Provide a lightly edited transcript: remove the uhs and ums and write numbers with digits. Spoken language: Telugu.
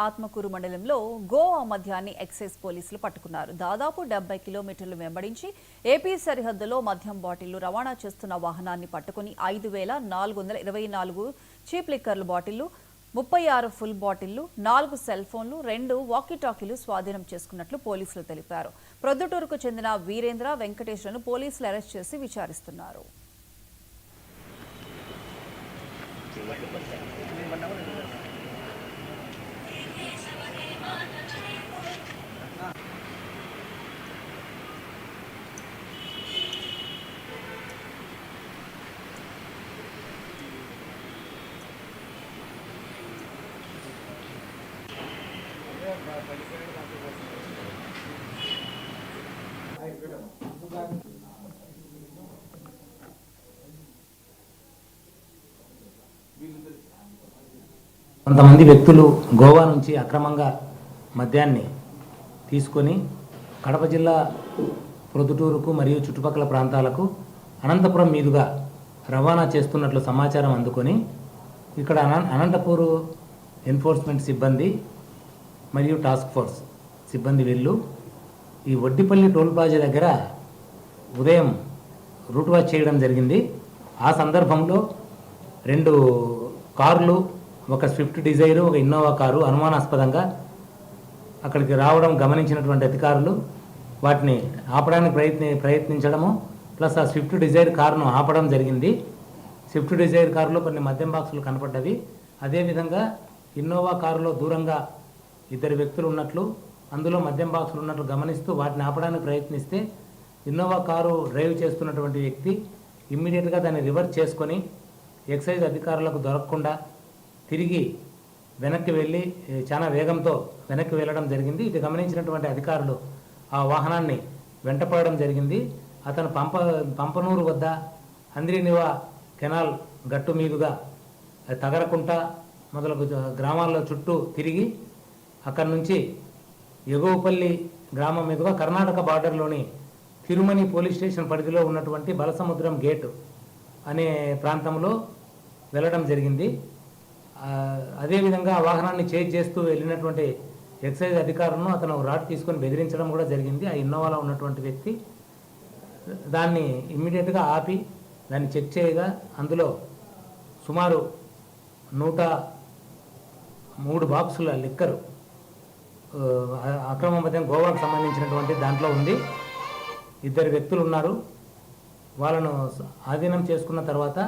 ఆత్మకూరు మండలంలో గోవా మద్యాన్ని ఎక్సైజ్ పోలీసులు పట్టుకున్నారు. దాదాపు 70 కిలోమీటర్లు వెంబడించి ఏపీ సరిహద్దులో మద్యం బాటిళ్లు రవాణా చేస్తున్న వాహనాన్ని పట్టుకుని 5,424 చీప్ లిక్కర్ల బాటిళ్లు, 36 ఫుల్ బాటిళ్లు, 4 సెల్ ఫోన్లు, 2 వాకీటాకీలు స్వాధీనం చేసుకున్నట్లు పోలీసులు తెలిపారు. ప్రొద్దుటూరుకు చెందిన వీరేంద్ర, వెంకటేశ్వరను పోలీసులు అరెస్ట్ చేసి విచారిస్తున్నారు. కొంతమంది వ్యక్తులు గోవా నుంచి అక్రమంగా మద్యాన్ని తీసుకొని కడప జిల్లా ప్రొద్దుటూరుకు మరియు చుట్టుపక్కల ప్రాంతాలకు అనంతపురం మీదుగా రవాణా చేస్తున్నట్లు సమాచారం అందుకొని ఇక్కడ అనంతపూరు ఎన్ఫోర్స్మెంట్ సిబ్బంది మరియు టాస్క్ ఫోర్స్ సిబ్బంది వీళ్ళు ఈ వడ్డిపల్లి టోల్ ప్లాజా దగ్గర ఉదయం రూట్ వాచ్ చేయడం జరిగింది. ఆ సందర్భంలో 2 కార్లు, ఒక స్విఫ్ట్ డిజైర్, ఒక ఇన్నోవా కారు అనుమానాస్పదంగా అక్కడికి రావడం గమనించినటువంటి అధికారులు వాటిని ఆపడానికి ప్రయత్నించడము ప్లస్ ఆ స్విఫ్ట్ డిజైర్ కారును ఆపడం జరిగింది. స్విఫ్ట్ డిజైర్ కారులో కొన్ని మద్యం బాక్సులు కనపడ్డవి. అదేవిధంగా ఇన్నోవా కారులో దూరంగా 2 వ్యక్తులు ఉన్నట్లు, అందులో మద్యం బాక్సులు ఉన్నట్లు గమనిస్తూ వాటిని ఆపడానికి ప్రయత్నిస్తే ఇన్నోవా కారు డ్రైవ్ చేస్తున్నటువంటి వ్యక్తి ఇమ్మీడియట్గా దాన్ని రివర్స్ చేసుకొని ఎక్సైజ్ అధికారులకు దొరకకుండా తిరిగి వెనక్కి వెళ్ళి చాలా వేగంతో వెనక్కి వెళ్ళడం జరిగింది. ఇది గమనించినటువంటి అధికారులు ఆ వాహనాన్ని వెంటపడడం జరిగింది. అతను పంపనూరు వద్ద అంద్రినివా కెనాల్ గట్టు మీదుగా తగరకుంట మొదలగు గ్రామాల్లో చుట్టూ తిరిగి అక్కడి నుంచి ఎగువపల్లి గ్రామం మీదుగా కర్ణాటక బార్డర్లోని తిరుమని పోలీస్ స్టేషన్ పరిధిలో ఉన్నటువంటి బలసముద్రం గేటు అనే ప్రాంతంలో వెళ్ళడం జరిగింది. అదేవిధంగా ఆ వాహనాన్ని చేజ్ చేస్తూ వెళ్ళినటువంటి ఎక్సైజ్ అధికారులను అతను రాడ్ తీసుకొని బెదిరించడం కూడా జరిగింది. ఆ ఇన్నోవాలో ఉన్నటువంటి వ్యక్తి దాన్ని ఇమ్మీడియట్గా ఆపి దాన్ని చెక్ చేయగా అందులో సుమారు 103 బాక్సుల లిక్కరు అక్రమ మద్యం గోవాకు సంబంధించినటువంటి దాంట్లో ఉంది. 2 వ్యక్తులు ఉన్నారు. వాళ్ళను ఆధీనం చేసుకున్న తర్వాత